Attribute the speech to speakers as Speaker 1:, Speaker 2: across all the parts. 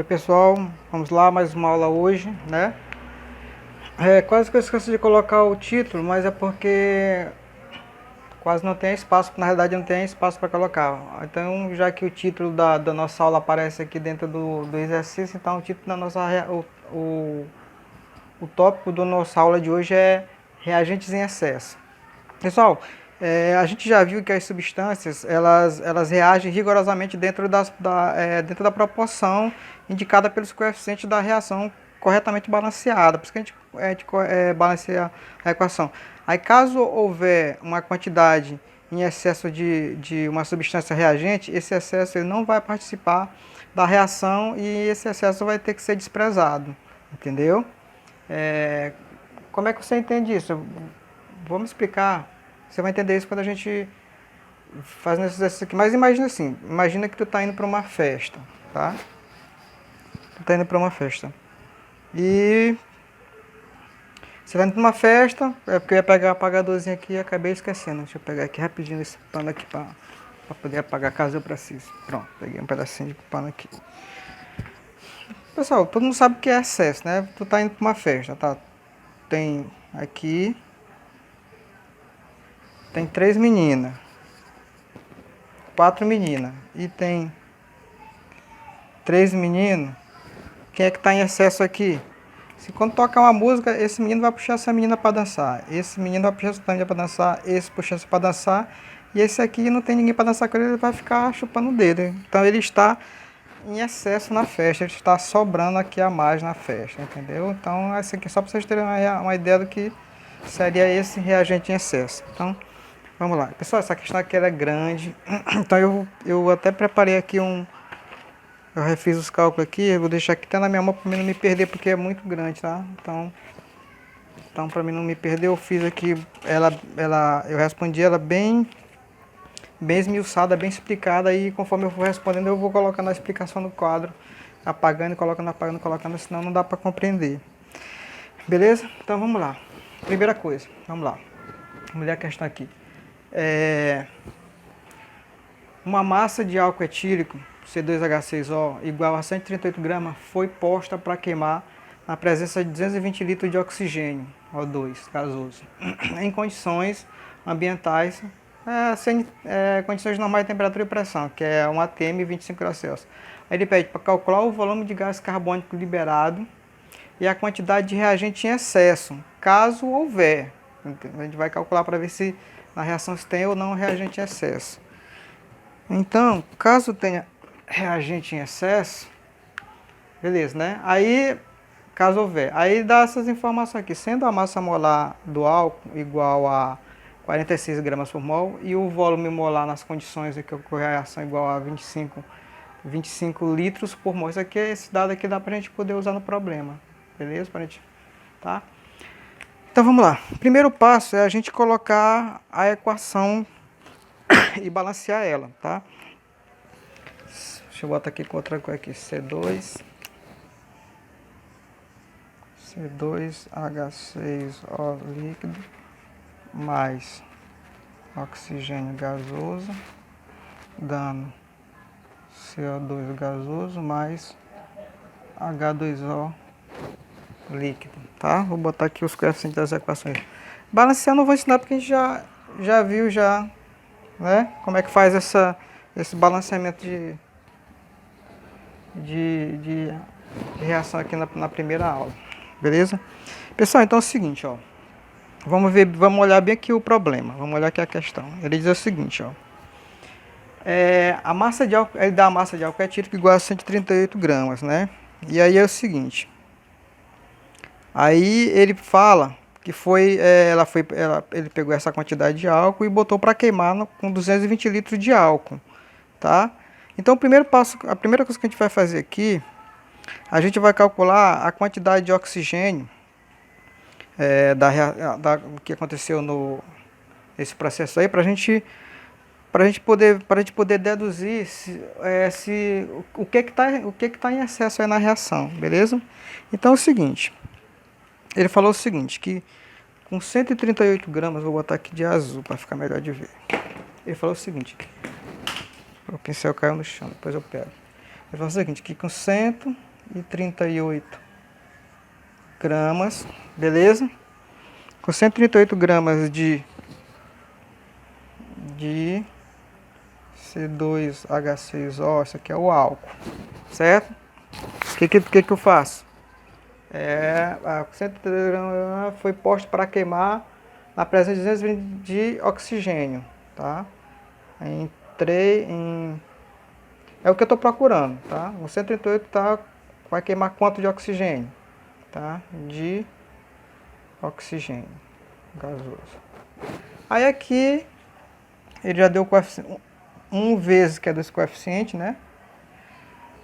Speaker 1: Oi pessoal, vamos lá, mais uma aula hoje, né? Quase que eu esqueci de colocar o título, mas é porque quase não tem espaço, na realidade não tem espaço para colocar. Então, já que o título da nossa aula aparece aqui dentro do exercício, então o título da nossa, o tópico da nossa aula de hoje é reagentes em excesso. Pessoal, a gente já viu que as substâncias elas reagem rigorosamente dentro da proporção indicada pelos coeficientes da reação corretamente balanceada. Por isso que a gente balanceia a equação. Aí caso houver uma quantidade em excesso de uma substância reagente, esse excesso ele não vai participar da reação e esse excesso vai ter que ser desprezado. Entendeu? É, como é que você entende isso? Vamos explicar. Você vai entender isso quando a gente faz esse exercício aqui. Mas imagina assim, imagina que tu tá indo para uma festa, tá? Tu tá indo para uma festa. E você vai indo para uma festa, é porque eu ia pegar o apagadorzinho aqui e acabei esquecendo. Deixa eu pegar aqui rapidinho esse pano aqui para poder apagar caso eu precise. Pronto, peguei um pedacinho de pano aqui. Pessoal, todo mundo sabe o que é excesso, né? Tu tá indo para uma festa, tá? Tem aqui, tem 3 meninas, 4 meninas e tem 3 meninos. Quem é que está em excesso aqui? Se quando tocar uma música, esse menino vai puxar essa menina para dançar, esse menino vai puxar essa menina para dançar, esse puxa essa para dançar, e esse aqui não tem ninguém para dançar com ele, ele vai ficar chupando o dedo. Então ele está em excesso na festa, ele está sobrando aqui a mais na festa, entendeu? Então esse aqui é só para vocês terem uma ideia do que seria esse reagente em excesso. Então vamos lá. Pessoal, essa questão aqui é grande, então eu até preparei aqui eu refiz os cálculos aqui, eu vou deixar aqui até na minha mão para mim não me perder, porque é muito grande, tá? Então para mim não me perder, eu fiz aqui, eu respondi ela bem esmiuçada, bem explicada, e conforme eu for respondendo, eu vou colocando a explicação no quadro, apagando, colocando, senão não dá para compreender. Beleza? Então vamos lá. Primeira coisa, vamos lá. Vamos ler a questão aqui. Uma massa de álcool etílico C2H6O igual a 138 gramas foi posta para queimar na presença de 220 litros de oxigênio, O2, gasoso, em condições ambientais, sem condições normais de temperatura e pressão, que é 1 atm e 25 graus Celsius. Aí ele pede para calcular o volume de gás carbônico liberado e a quantidade de reagente em excesso, caso houver. A gente vai calcular para ver se na reação se tem ou não reagente em excesso. Então, caso tenha reagente em excesso, beleza, né? Aí, caso houver, aí dá essas informações aqui. Sendo a massa molar do álcool igual a 46 gramas por mol e o volume molar nas condições em que ocorre a reação igual a 25 litros por mol. Esse dado aqui dá pra gente poder usar no problema, beleza? Pra gente, tá? Então vamos lá. Primeiro passo é a gente colocar a equação e balancear ela, tá? Deixa eu botar aqui com outra coisa aqui, C2H6O líquido mais oxigênio gasoso dando CO2 gasoso mais H2O líquido, tá? Vou botar aqui os coeficientes das equações. Balancear eu não vou ensinar porque a gente já viu né? Como é que faz esse balanceamento de reação aqui na primeira aula, beleza? Pessoal, então é o seguinte, ó, vamos olhar bem aqui o problema, vamos olhar aqui a questão. Ele diz o seguinte, ó, a massa de álcool, ele dá a massa de álcool etílico igual a 138 gramas, né? E aí é o seguinte, aí ele fala que ele pegou essa quantidade de álcool e botou para queimar com 220 litros de álcool, tá? Então, o primeiro passo, a primeira coisa que a gente vai fazer aqui, a gente vai calcular a quantidade de oxigênio que aconteceu nesse processo aí, para a gente poder deduzir o que está em excesso aí na reação, beleza? Então, é o seguinte, ele falou o seguinte, que com 138 gramas, vou botar aqui de azul para ficar melhor de ver. Ele falou o seguinte, o pincel caiu no chão, depois eu pego. Ele falou o seguinte, que com 100 138 gramas, beleza? Com 138 gramas de C2H6O, isso aqui é o álcool, certo? O que eu faço? A 138 gramas foi posto para queimar na presença de 220 de oxigênio, tá? Entrei em... É o que eu estou procurando, tá? O 138 vai queimar quanto de oxigênio? Tá? De oxigênio gasoso. Aí aqui ele já deu o coeficiente 1 vezes, que é desse coeficiente, né?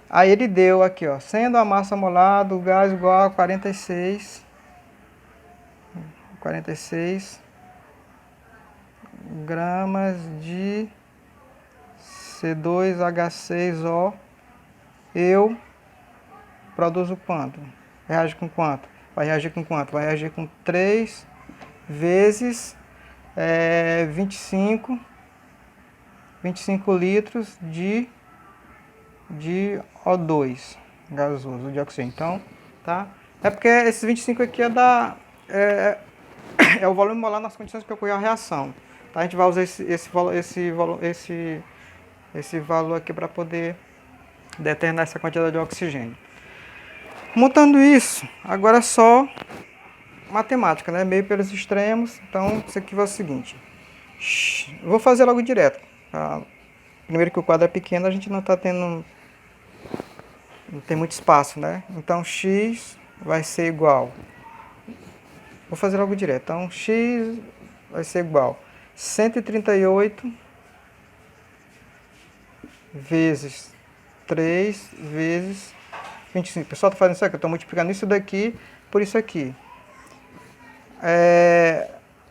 Speaker 1: Aí ele deu aqui, ó, sendo a massa molar do gás igual a 46 gramas de C2H6O, eu produzo quanto? Reage com quanto? Vai reagir com quanto? Vai reagir com 3 vezes 25 litros de O2 gasoso, de oxigênio. Então, tá? É porque esses 25 aqui é o volume molar nas condições que ocorreu a reação. Tá? A gente vai usar esse valor aqui para poder determinar essa quantidade de oxigênio. Montando isso, agora é só matemática, né? Meio pelos extremos. Então, isso aqui vai ser o seguinte. Vou fazer logo direto. Tá? Primeiro que o quadro é pequeno, a gente não tem muito espaço, né? Então, x vai ser igual. Vou fazer logo direto. Então, x vai ser igual 138 vezes 3 vezes 25. Pessoal, tá fazendo isso aqui. Eu estou multiplicando isso daqui por isso aqui.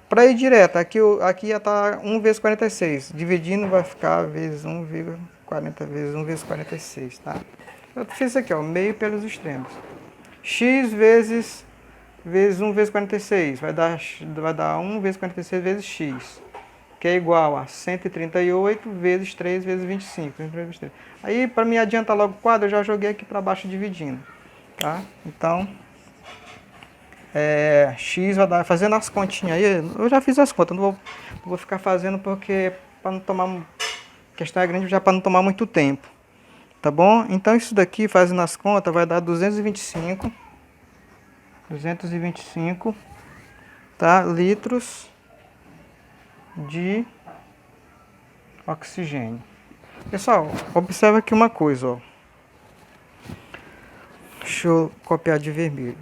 Speaker 1: Para ir direto, aqui ia estar 1 vezes 46. Dividindo vai ficar vezes 1,40 vezes 1 vezes 46, tá? Eu fiz isso aqui, ó, meio pelos extremos. X vezes 1 vezes 46 vai dar 1 vezes 46 vezes x, que é igual a 138 vezes 3 vezes 25. Aí, para me adiantar logo o quadro, eu já joguei aqui para baixo dividindo, tá? Então, x vai dar, fazendo as continhas aí, eu já fiz as contas, não vou ficar fazendo porque, para não tomar, a questão é grande já para não tomar muito tempo, tá bom? Então, isso daqui, fazendo as contas, vai dar 225, tá? Litros de oxigênio. Pessoal, observa aqui uma coisa, ó. Deixa eu copiar de vermelho.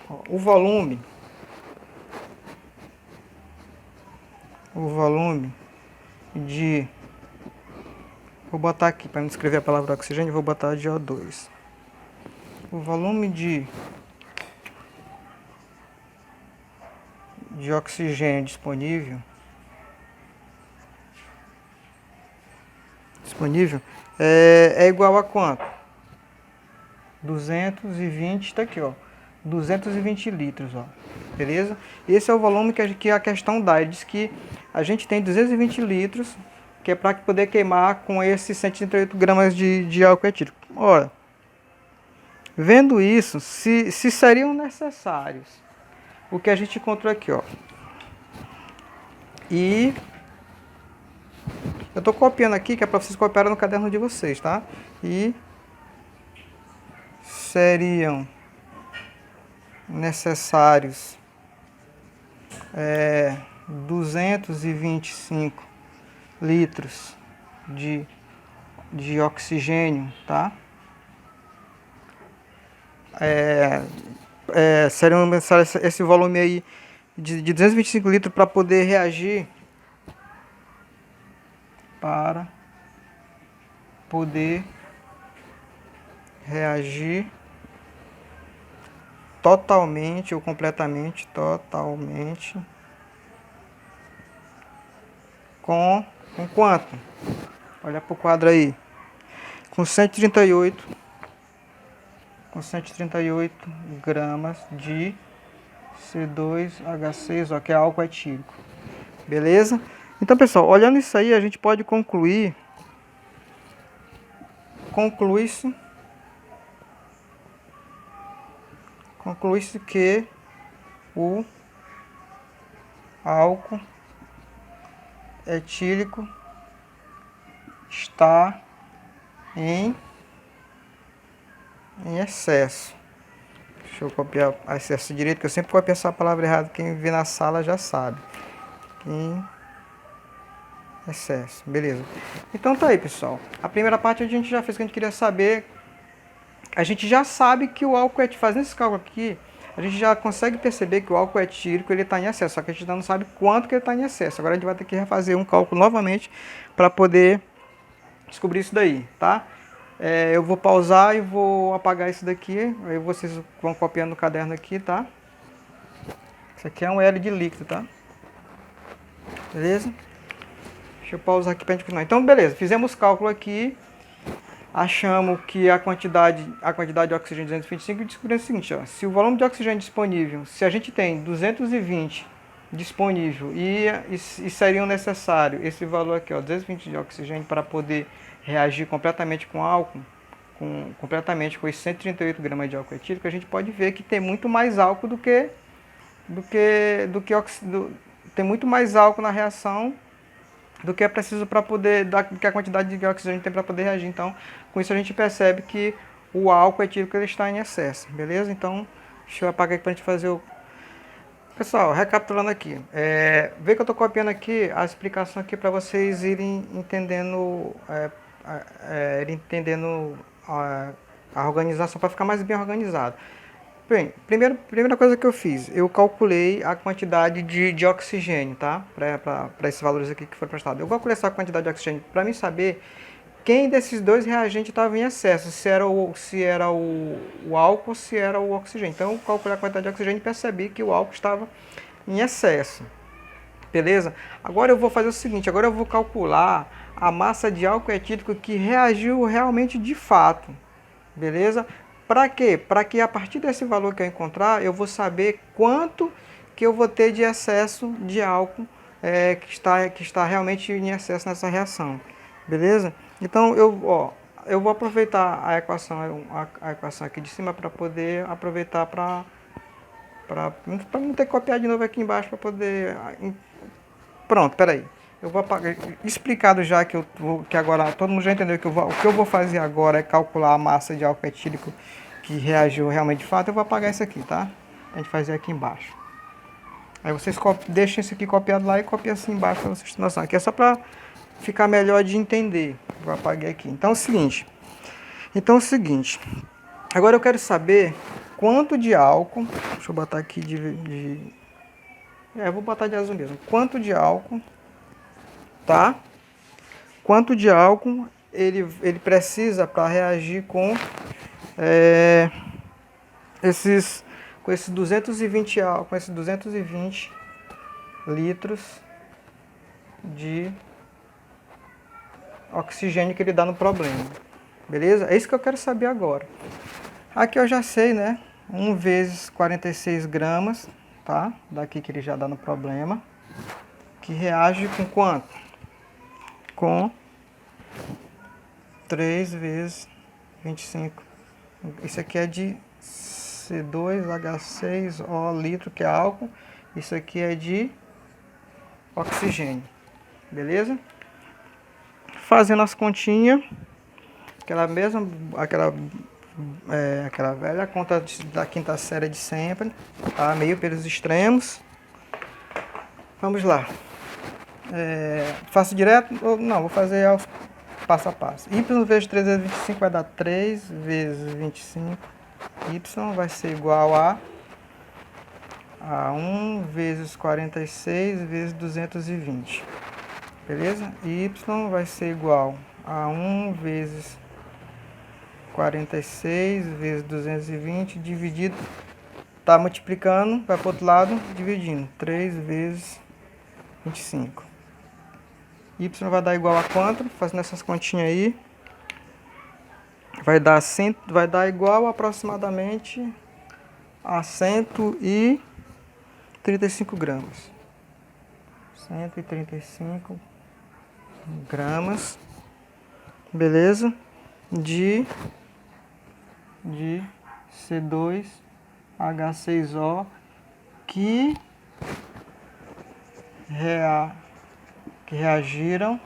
Speaker 1: Ó, o volume de... Vou botar aqui, para não escrever a palavra oxigênio, vou botar de O2. O volume de oxigênio disponível é igual a quanto? 220, tá aqui, ó. 220 litros, ó. Beleza? Esse é o volume que a questão dá. Ele diz que a gente tem 220 litros, que é para poder queimar com esses 138 gramas de álcool etílico. Ora, vendo isso, se seriam necessários o que a gente encontrou aqui, ó. E eu estou copiando aqui, que é para vocês copiarem no caderno de vocês, tá? E seriam necessários 225 litros de oxigênio, tá? Seriam necessários esse volume aí de 225 litros para poder reagir totalmente ou completamente, com quanto? Olha para o quadro aí. Com 138 gramas de C2H6O, que é álcool etílico. Beleza? Então, pessoal, olhando isso aí, a gente pode conclui-se conclui-se que o álcool etílico está em excesso. Deixa eu copiar excesso direito, que eu sempre copio essa palavra errada, quem vê na sala já sabe. Em excesso, beleza. Então tá aí, pessoal. A primeira parte a gente já fez, que a gente queria saber. A gente já sabe que o álcool etílico, fazendo esse cálculo aqui, a gente já consegue perceber que o álcool etílico ele está em excesso, só que a gente ainda não sabe quanto que ele está em excesso. Agora a gente vai ter que refazer um cálculo novamente para poder descobrir isso daí, tá? Eu vou pausar e vou apagar isso daqui, aí vocês vão copiando no caderno aqui, tá? Isso aqui é um L de líquido, tá? Beleza? Deixa eu pausar aqui para a gente continuar. Então, beleza, fizemos o cálculo aqui, achamos que a quantidade de oxigênio é 225 e descobrimos o seguinte, ó, se o volume de oxigênio disponível, se a gente tem 220 disponível e seriam necessário esse valor aqui, ó, 220 de oxigênio para poder reagir completamente com álcool, completamente com esses 138 gramas de álcool etílico, a gente pode ver que tem muito mais álcool tem muito mais álcool na reação do que é preciso para poder, do que a quantidade de oxigênio tem para poder reagir. Então, com isso a gente percebe que o álcool etílico ele está em excesso, beleza? Então, deixa eu apagar aqui para a gente fazer o... Pessoal, recapitulando aqui, vê que eu estou copiando aqui a explicação aqui para vocês irem entendendo, a organização, para ficar mais bem organizado. Bem, primeira coisa que eu fiz, eu calculei a quantidade de oxigênio, tá? Para esses valores aqui que foram prestados. Eu calculei essa quantidade de oxigênio para mim saber quem desses dois reagentes estava em excesso, se era o álcool ou se era o oxigênio. Então eu calculei a quantidade de oxigênio e percebi que o álcool estava em excesso. Beleza? Agora eu vou fazer o seguinte, agora eu vou calcular a massa de álcool etílico que reagiu realmente de fato. Beleza? Para quê? Para que a partir desse valor que eu encontrar, eu vou saber quanto que eu vou ter de excesso de álcool que está realmente em excesso nessa reação. Beleza? Então eu vou aproveitar a equação aqui de cima para poder aproveitar para não ter que copiar de novo aqui embaixo para poder... Pronto, peraí. Eu vou apagar, explicado já que agora todo mundo já entendeu que o que eu vou fazer agora é calcular a massa de álcool etílico que reagiu realmente de fato. Eu vou apagar isso aqui, tá? A gente fazer aqui embaixo. Aí vocês deixem isso aqui copiado lá e copiem assim embaixo para vocês terem noção. Aqui é só para ficar melhor de entender. Vou apagar aqui. Então é o seguinte. Agora eu quero saber quanto de álcool. Deixa eu botar aqui vou botar de azul mesmo. Quanto de álcool, tá? Quanto de álcool ele precisa para reagir com esses 220 litros de oxigênio que ele dá no problema. Beleza? É isso que eu quero saber agora. Aqui eu já sei, né? 1 vezes 46 gramas, tá? Daqui que ele já dá no problema. Que reage com quanto? Com 3 vezes 25. Isso aqui é de C2H6O litro, que é álcool. Isso aqui é de oxigênio. Beleza? Fazendo as continhas, aquela velha conta da quinta série de sempre, tá? Meio pelos extremos. Vamos lá. Faço direto ou não? Vou fazer aos passo a passo. Y vezes 3 vezes 25 vai dar 3 vezes 25. Y vai ser igual a 1 vezes 46 vezes 220. Beleza? Y vai ser igual a 1 vezes 46 vezes 220 dividido, tá multiplicando, vai para o outro lado, dividindo, 3 vezes 25. Y vai dar igual a quanto? Fazendo essas continhas aí, vai dar igual aproximadamente a 135 gramas. 135 gramas, beleza? De C2 H6O que reagiram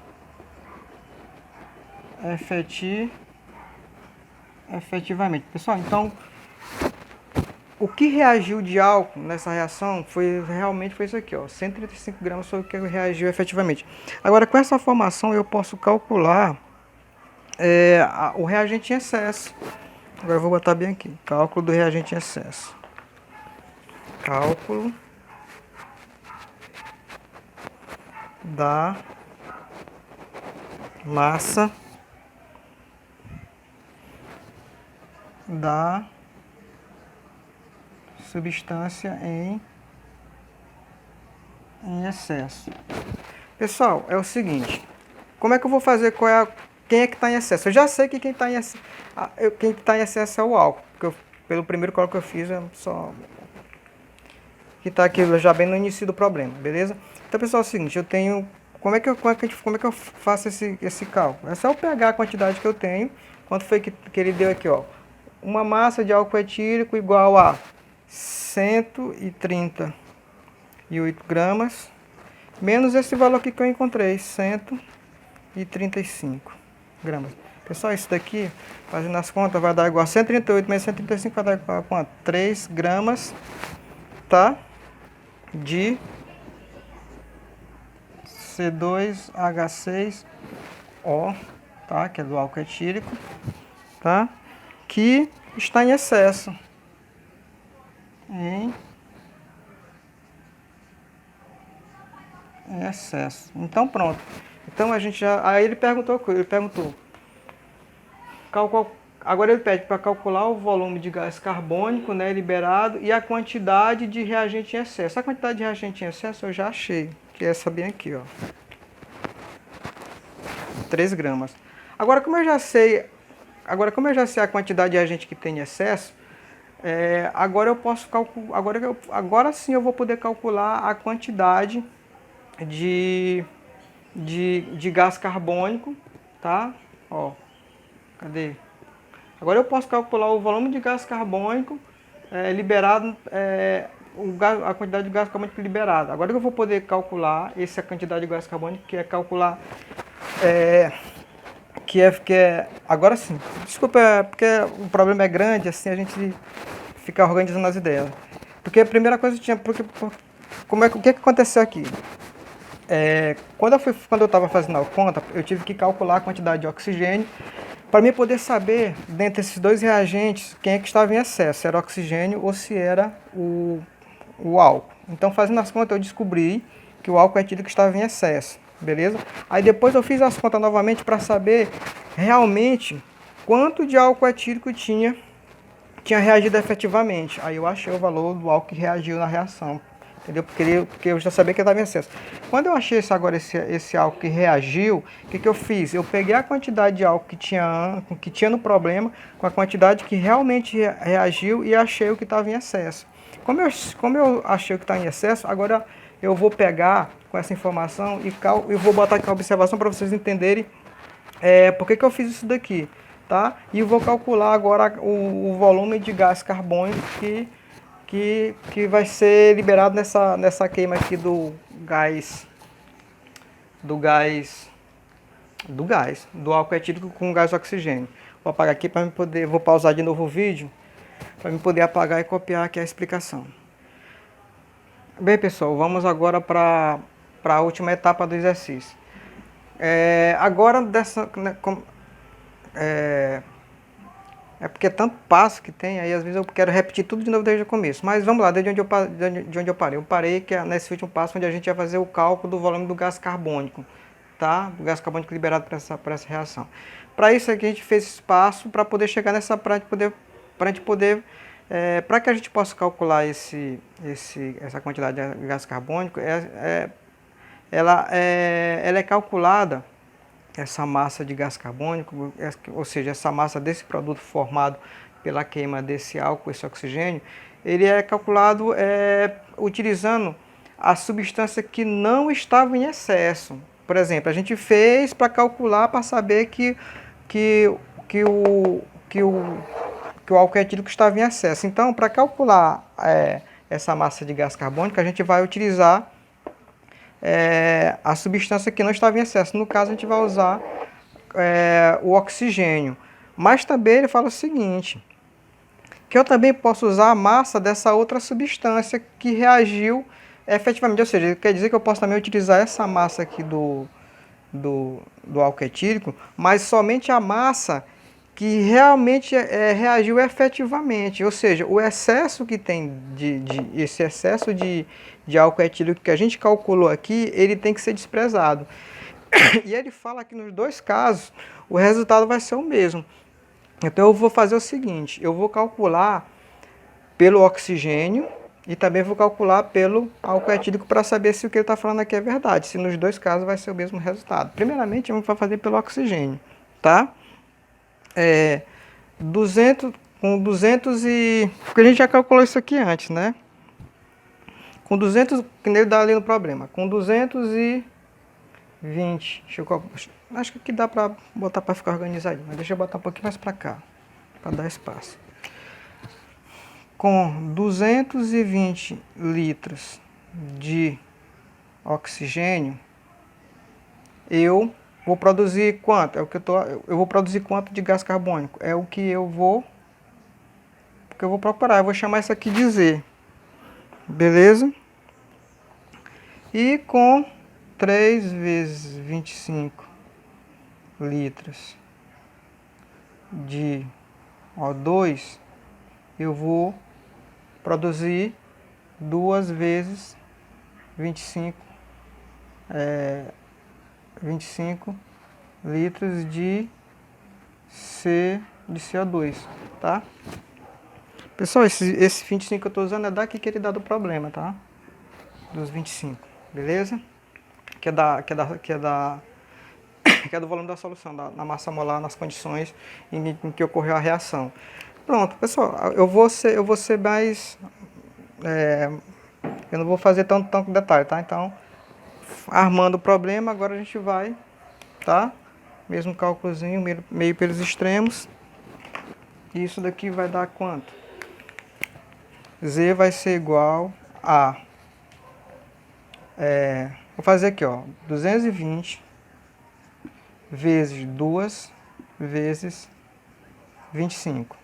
Speaker 1: efetivamente. Pessoal, então, o que reagiu de álcool nessa reação realmente foi isso aqui, ó, 135 gramas foi o que reagiu efetivamente. Agora, com essa formação, eu posso calcular o reagente em excesso. Agora eu vou botar bem aqui, cálculo do reagente em excesso. Cálculo da massa da substância em excesso. Pessoal, é o seguinte, como é que eu vou fazer quem é que está em excesso? Eu já sei que quem está em excesso é o álcool, porque pelo primeiro cálculo que eu fiz é só que está aqui já bem no início do problema, beleza? Então, pessoal, é o seguinte, eu tenho como é que eu faço esse cálculo? É só eu pegar a quantidade que eu tenho, quanto foi que ele deu aqui, ó. Uma massa de álcool etílico igual a 138 gramas, menos esse valor aqui que eu encontrei, 135 gramas. Pessoal, isso daqui, fazendo as contas, vai dar igual a 138 menos 135, vai dar igual a quanto? 3 gramas, tá? De C2H6O, tá? Que é do álcool etílico, tá? Que está em excesso. Em excesso. Então pronto. Então a gente já. Aí ele perguntou. Agora ele pede para calcular o volume de gás carbônico, né, liberado e a quantidade de reagente em excesso. A quantidade de reagente em excesso eu já achei, que é essa bem aqui, ó. 3 gramas. Agora como eu já sei a quantidade de reagente que tem em excesso, agora eu posso calcular, agora sim eu vou poder calcular a quantidade de gás carbônico, tá? Ó, cadê? Agora eu posso calcular o volume de gás carbônico liberado, a quantidade de gás carbônico liberado. Agora eu vou poder calcular essa quantidade de gás carbônico, que é calcular, agora sim. Desculpa, porque o problema é grande, assim a gente fica organizando as ideias. Porque a primeira coisa que tinha, o que aconteceu aqui? Quando eu estava fazendo a conta, eu tive que calcular a quantidade de oxigênio para mim poder saber, dentre esses dois reagentes, quem é que estava em excesso, se era oxigênio ou se era o álcool. Então, fazendo as contas, eu descobri que o álcool etílico estava em excesso, beleza? Aí depois eu fiz as contas novamente para saber realmente quanto de álcool etílico tinha reagido efetivamente. Aí eu achei o valor do álcool que reagiu na reação. Entendeu? Porque eu já sabia que estava em excesso. Quando eu achei esse álcool que reagiu, o que eu fiz? Eu peguei a quantidade de álcool que tinha no problema, com a quantidade que realmente reagiu e achei o que estava em excesso. Como eu achei o que está em excesso, agora eu vou pegar com essa informação e eu vou botar aqui a observação para vocês entenderem por que eu fiz isso daqui. Tá? E vou calcular agora o volume de gás carbônico que vai ser liberado nessa queima aqui do álcool etílico com gás oxigênio. Vou apagar aqui para vou pausar de novo o vídeo para me poder apagar e copiar aqui a explicação. Bem, pessoal, vamos agora para a última etapa do exercício. Agora porque é tanto passo que tem, aí às vezes eu quero repetir tudo de novo desde o começo. Mas vamos lá, desde onde eu parei. Eu parei que nesse último passo onde a gente vai fazer o cálculo do volume do gás carbônico, tá? Do gás carbônico liberado para essa reação. Para isso aqui a gente fez esse passo para poder chegar para que a gente possa calcular essa quantidade de gás carbônico, ela é calculada. Essa massa de gás carbônico, ou seja, essa massa desse produto formado pela queima desse álcool, esse oxigênio, ele é calculado utilizando a substância que não estava em excesso. Por exemplo, a gente fez para calcular, para saber que que o álcool etílico estava em excesso. Então, para calcular essa massa de gás carbônico, a gente vai utilizar a substância que não estava em excesso. No caso, a gente vai usar o oxigênio. Mas também ele fala o seguinte, que eu também posso usar a massa dessa outra substância que reagiu efetivamente. Ou seja, quer dizer que eu posso também utilizar essa massa aqui do álcool etílico, mas somente a massa que realmente reagiu efetivamente. Ou seja, o excesso que tem esse excesso de álcool etílico que a gente calculou aqui, ele tem que ser desprezado. E ele fala que nos dois casos o resultado vai ser o mesmo. Então eu vou fazer o seguinte, eu vou calcular pelo oxigênio e também vou calcular pelo álcool etílico para saber se o que ele está falando aqui é verdade, se nos dois casos vai ser o mesmo resultado. Primeiramente, vamos fazer pelo oxigênio, tá? 200 e... porque a gente já calculou isso aqui antes, né? Com 200, que nem dá ali no problema, com 220, acho que aqui dá para botar para ficar organizadinho, mas deixa eu botar um pouquinho mais para cá, para dar espaço. Com 220 litros de oxigênio, eu vou produzir quanto? Eu vou produzir quanto de gás carbônico? É o que eu vou procurar. Eu vou chamar isso aqui de Z. Beleza? E com 3 vezes 25 litros de O2, eu vou produzir 2 vezes 25 litros de CO2, tá? Pessoal, esse 25 que eu estou usando é daqui que ele dá do problema, tá? Dos 25, beleza? Que é do volume da solução, da massa molar nas condições em que ocorreu a reação. Pronto, pessoal, eu vou ser mais... eu não vou fazer tanto detalhe, tá? Então, armando o problema, agora a gente vai, tá? Mesmo cálculozinho, meio pelos extremos. E isso daqui vai dar quanto? Z vai ser igual a... vou fazer aqui, ó, 220 vezes 2 vezes 25.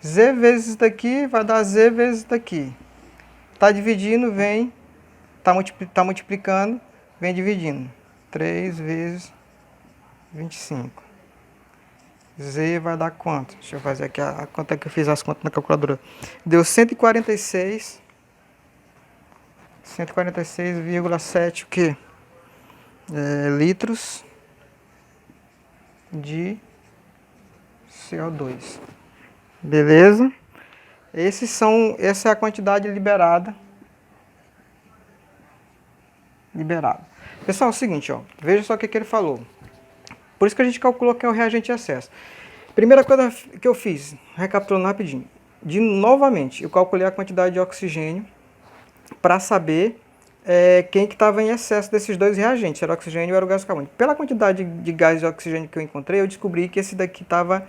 Speaker 1: Z vezes isso daqui vai dar Z vezes isso daqui. Tá dividindo, vem, tá multiplicando, vem dividindo. 3 vezes 25. Z vai dar quanto? Deixa eu fazer aqui a conta que eu fiz as contas na calculadora. Deu 146,7 o quê? Litros de CO2. Beleza? Essa é a quantidade liberada. Pessoal, é o seguinte, ó, veja só o que ele falou. Por isso que a gente calculou que é o reagente de excesso. Primeira coisa que eu fiz, recapitulando rapidinho. Novamente, eu calculei a quantidade de oxigênio para saber quem que estava em excesso desses dois reagentes, era o oxigênio ou era o gás carbônico. Pela quantidade de gás de oxigênio que eu encontrei, eu descobri que esse daqui estava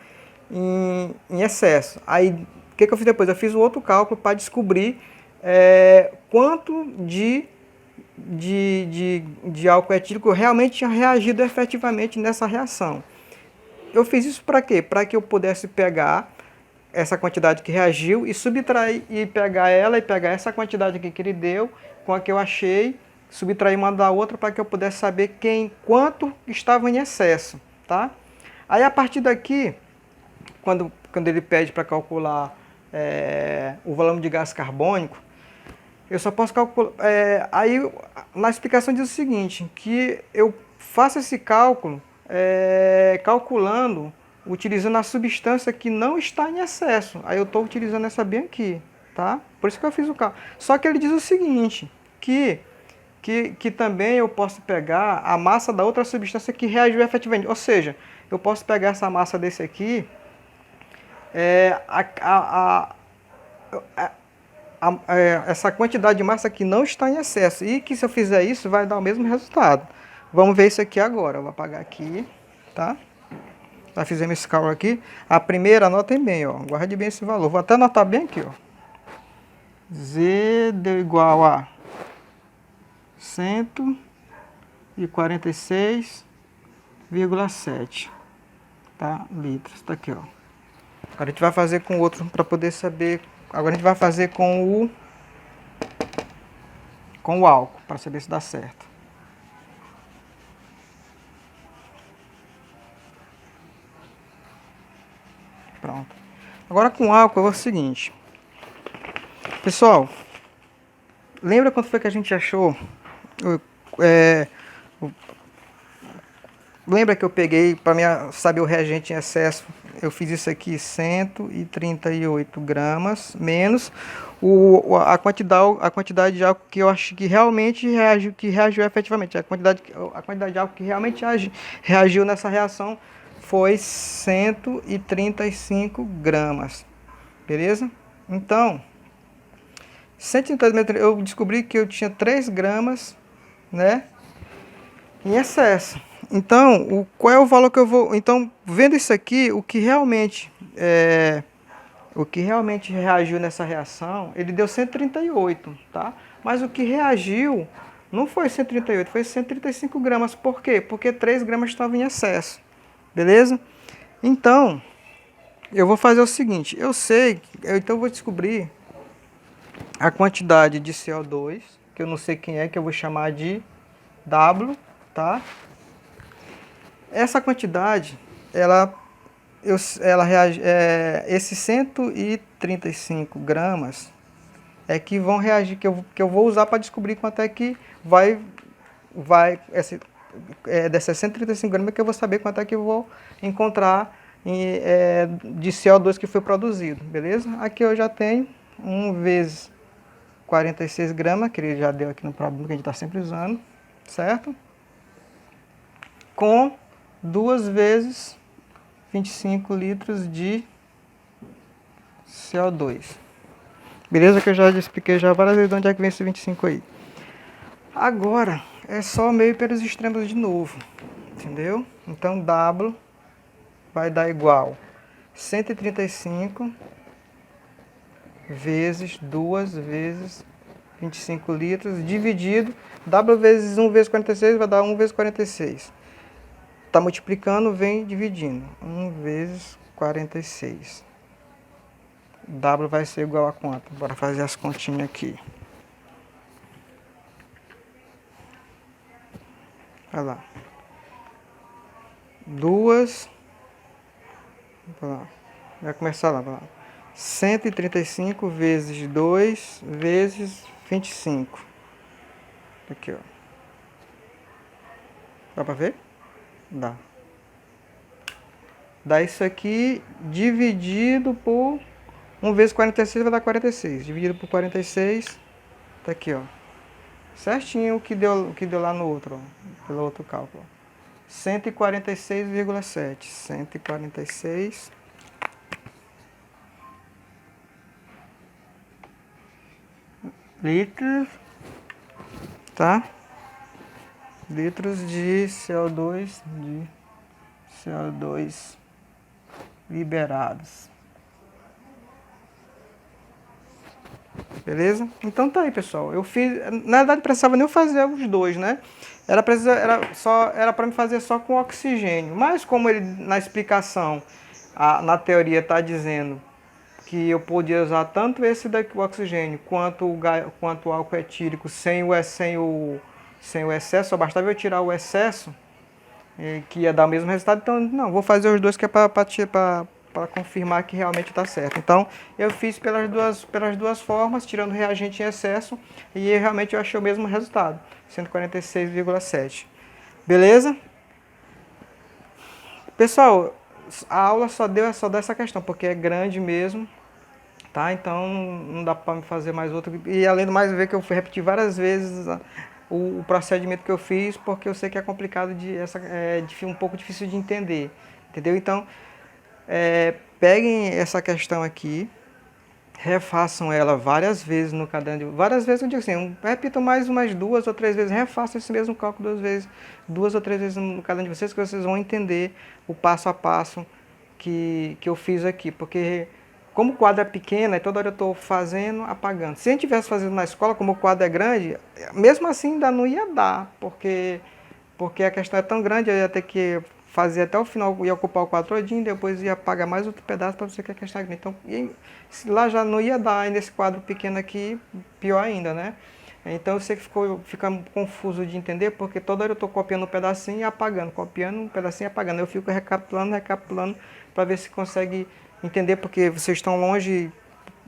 Speaker 1: em excesso. Aí, o que eu fiz depois? Eu fiz o outro cálculo para descobrir quanto de álcool etílico realmente tinha reagido efetivamente nessa reação. Eu fiz isso para quê? Para que eu pudesse pegar essa quantidade que reagiu e subtrair, e pegar essa quantidade aqui que ele deu, com a que eu achei, subtrair uma da outra para que eu pudesse saber quanto estava em excesso, tá? Aí a partir daqui, quando ele pede para calcular o volume de gás carbônico, eu só posso calcular... aí na explicação diz o seguinte, que eu faço esse cálculo calculando, utilizando a substância que não está em excesso. Aí eu estou utilizando essa bem aqui, tá? Por isso que eu fiz o cálculo. Só que ele diz o seguinte, que também eu posso pegar a massa da outra substância que reagiu efetivamente. Ou seja, eu posso pegar essa massa desse aqui, essa quantidade de massa que não está em excesso. E que se eu fizer isso, vai dar o mesmo resultado. Vamos ver isso aqui agora. Eu vou apagar aqui, tá? Já fizemos esse cálculo aqui. A primeira, anotem bem, ó. Guarde bem esse valor. Vou até anotar bem aqui, ó. Z deu igual a 146,7, tá? Litros. Tá aqui, ó. Agora a gente vai fazer com o outro para poder saber. Agora a gente vai fazer com o álcool, para saber se dá certo. Pronto. Agora com o álcool é o seguinte. Pessoal, lembra quanto foi que a gente achou? Lembra que eu peguei, para saber o reagente em excesso, eu fiz isso aqui, 138 gramas, menos a quantidade de álcool que eu acho que realmente reagiu efetivamente. A quantidade de álcool que realmente reagiu nessa reação foi 135 gramas, beleza? Então, 130 eu descobri que eu tinha 3 gramas, né, em excesso. Então, qual é o valor que eu vou... Então, vendo isso aqui, o que realmente reagiu nessa reação, ele deu 138, tá? Mas o que reagiu não foi 138, foi 135 gramas. Por quê? Porque 3 gramas estavam em excesso, beleza? Então, eu vou fazer o seguinte, então eu vou descobrir a quantidade de CO2, que eu não sei quem é, que eu vou chamar de W, tá? Essa quantidade, esses 135 gramas é que vão reagir, que eu vou usar para descobrir quanto é que dessas 135 gramas que eu vou saber quanto é que eu vou encontrar de CO2 que foi produzido, beleza? Aqui eu já tenho 1 vezes 46 gramas, que ele já deu aqui no problema que a gente está sempre usando, certo? Com 2 vezes 25 litros de CO2. Beleza? Que eu já expliquei já várias vezes de onde é que vem esse 25 aí. Agora, é só meio pelos extremos de novo. Entendeu? Então, W vai dar igual 135 vezes 2 vezes 25 litros, dividido, W vezes 1 vezes 46 vai dar 1 vezes 46. Está multiplicando, vem dividindo. 1 vezes 46. W vai ser igual a quanto? Bora fazer as continhas aqui. Olha lá. 2. Vai começar lá. Vai lá. 135 vezes 2 vezes 25. Aqui, ó. Dá pra ver? Dá. Dá isso aqui dividido por 1 vezes 46 vai dar 46. Dividido por 46, tá aqui, ó. Certinho o que deu lá no outro, ó, pelo outro cálculo. 146,7. 146 litros, tá? Litros de CO2 liberados. Beleza? Então tá aí, pessoal. Eu fiz, na verdade, não precisava nem fazer os dois, né? Era para me fazer só com oxigênio. Mas como ele na explicação, na teoria está dizendo que eu podia usar tanto esse daqui, o oxigênio, quanto o álcool etílico sem o excesso, só bastava eu tirar o excesso, que ia dar o mesmo resultado. Então, não, vou fazer os dois que é para confirmar que realmente está certo. Então, eu fiz pelas duas formas, tirando o reagente em excesso, e realmente eu achei o mesmo resultado, 146,7. Beleza? Pessoal, a aula só dá essa questão, porque é grande mesmo, tá? Então, não dá para me fazer mais outro. E além do mais, ver que eu fui repetir várias vezes o procedimento que eu fiz, porque eu sei que é complicado, um pouco difícil de entender, entendeu? Então, peguem essa questão aqui, refaçam ela várias vezes no caderno. Várias vezes eu digo assim, repitam mais umas 2 ou 3 vezes, refaçam esse mesmo cálculo 2 vezes, 2 ou 3 vezes no caderno de vocês, que vocês vão entender o passo a passo que eu fiz aqui. Porque como o quadro é pequeno, aí toda hora eu estou fazendo, apagando. Se a gente tivesse fazendo na escola, como o quadro é grande, mesmo assim ainda não ia dar, porque a questão é tão grande, eu ia ter que fazer até o final, ia ocupar o quadro todinho, depois ia pagar mais outro pedaço para você que a questão é grande. Então, se lá já não ia dar, aí nesse quadro pequeno aqui, pior ainda, né? Então eu sei que fica confuso de entender, porque toda hora eu estou copiando um pedacinho e apagando, copiando um pedacinho e apagando. Eu fico recapitulando, para ver se consegue entender, porque vocês estão longe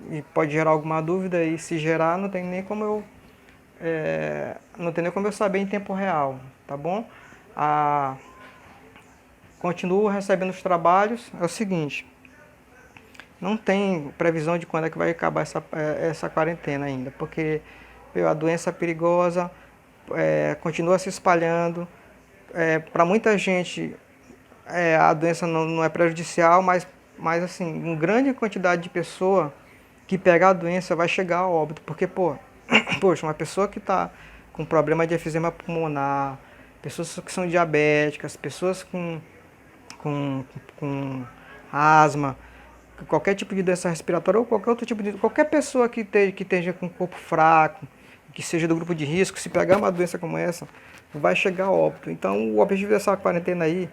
Speaker 1: e pode gerar alguma dúvida, e se gerar não tem nem como eu saber em tempo real, tá bom? Continuo recebendo os trabalhos. É o seguinte, não tem previsão de quando é que vai acabar essa quarentena ainda, porque a doença é perigosa, continua se espalhando. Para muita gente a doença não é prejudicial, mas assim, uma grande quantidade de pessoa que pegar a doença vai chegar a óbito, porque, poxa, uma pessoa que está com problema de efizema pulmonar, pessoas que são diabéticas, pessoas com, com asma, qualquer tipo de doença respiratória ou qualquer outro tipo de... Qualquer pessoa que esteja com o corpo fraco, que seja do grupo de risco, se pegar uma doença como essa, vai chegar a óbito. Então, o objetivo dessa quarentena aí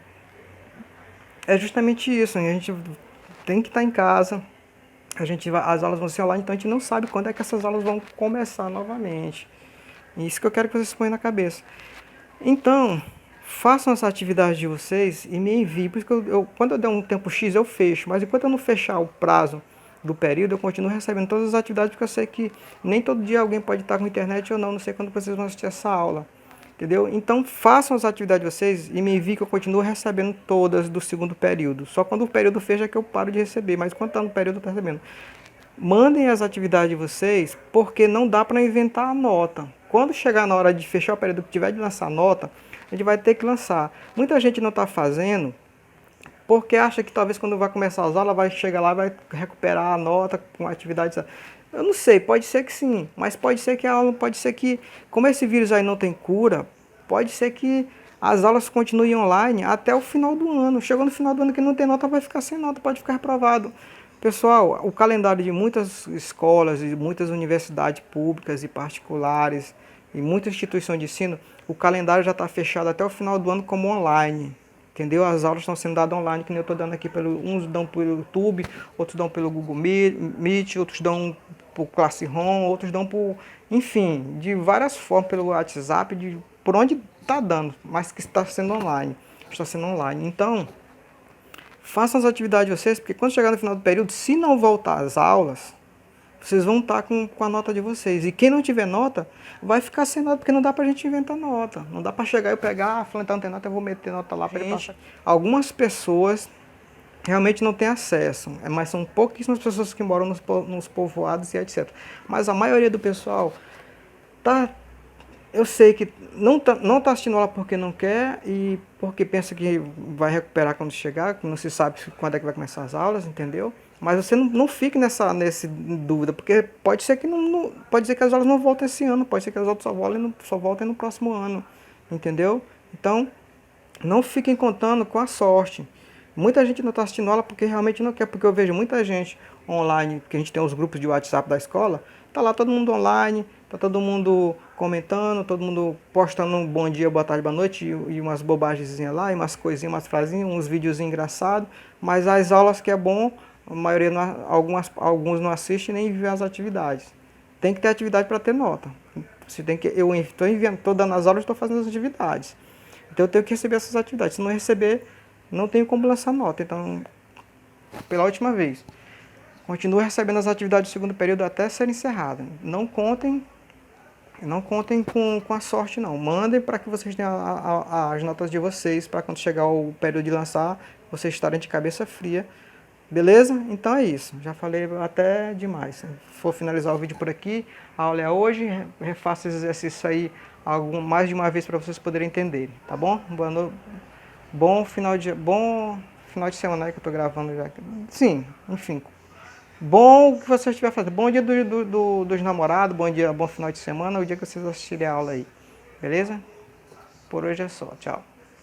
Speaker 1: é justamente isso. A gente tem que estar em casa, as aulas vão ser online, então a gente não sabe quando é que essas aulas vão começar novamente. Isso que eu quero que vocês ponham na cabeça. Então, façam essa atividade de vocês e me enviem. Por isso que quando eu der um tempo X, eu fecho. Mas enquanto eu não fechar o prazo do período, eu continuo recebendo todas as atividades, porque eu sei que nem todo dia alguém pode estar com internet ou não. Não sei quando vocês vão assistir essa aula. Entendeu? Então, façam as atividades de vocês e me enviem, que eu continuo recebendo todas do segundo período. Só quando o período fecha é que eu paro de receber. Mas enquanto está no período, eu estou recebendo. Mandem as atividades de vocês, porque não dá para inventar a nota. Quando chegar na hora de fechar o período, que tiver de lançar a nota, a gente vai ter que lançar. Muita gente não está fazendo porque acha que talvez quando vai começar as aulas, vai chegar lá e vai recuperar a nota com atividades. Eu não sei, pode ser que sim, mas pode ser que a aula, pode ser que, como esse vírus aí não tem cura, pode ser que as aulas continuem online até o final do ano. Chegou no final do ano que não tem nota, vai ficar sem nota, pode ficar reprovado. Pessoal, o calendário de muitas escolas e muitas universidades públicas e particulares e muitas instituições de ensino, o calendário já está fechado até o final do ano como online. Entendeu? As aulas estão sendo dadas online, que nem eu estou dando aqui uns dão pelo YouTube, outros dão pelo Google Meet, outros dão por Classroom, outros dão por, enfim, de várias formas, pelo WhatsApp, por onde está dando, mas que está sendo online. Está sendo online. Então, façam as atividades de vocês, porque quando chegar no final do período, se não voltar às aulas, vocês vão estar com a nota de vocês. E quem não tiver nota, vai ficar sem nota, porque não dá pra gente inventar nota. Não dá pra chegar e pegar, falando que não tem nota, eu vou meter nota lá para ele passar. Algumas pessoas realmente não têm acesso, mas são pouquíssimas pessoas que moram nos povoados e etc. Mas a maioria do pessoal tá... Eu sei que não tá assistindo aula porque não quer e porque pensa que vai recuperar quando chegar, que não se sabe quando é que vai começar as aulas, entendeu? Mas você não fique nessa dúvida, porque pode ser que pode ser que as aulas não voltem esse ano, pode ser que as aulas só voltem no próximo ano, entendeu? Então, não fiquem contando com a sorte. Muita gente não está assistindo aula porque realmente não quer, porque eu vejo muita gente online, que a gente tem os grupos de WhatsApp da escola, tá lá todo mundo online, tá todo mundo comentando, todo mundo postando um bom dia, boa tarde, boa noite, e umas bobagens lá, e umas coisinhas, umas frasinhas, uns vídeos engraçados, mas as aulas que é bom, a maioria, alguns não assistem nem vê as atividades. Tem que ter atividade para ter nota. Eu estou enviando, estou dando as aulas, estou fazendo as atividades. Então eu tenho que receber essas atividades. Se não receber, não tenho como lançar nota. Então, pela última vez, continue recebendo as atividades do segundo período até ser encerrada. Não contem com a sorte, não. Mandem para que vocês tenham as notas de vocês, para quando chegar o período de lançar, vocês estarem de cabeça fria. Beleza? Então é isso. Já falei até demais. Vou finalizar o vídeo por aqui. A aula é hoje. Refaça esse exercício aí mais de uma vez para vocês poderem entender. Tá bom? Bom final de semana aí que eu tô gravando já. Sim, enfim. Bom o que você estiver fazendo. Bom dia dos namorados, bom dia, bom final de semana, o dia que vocês assistirem a aula aí. Beleza? Por hoje é só. Tchau.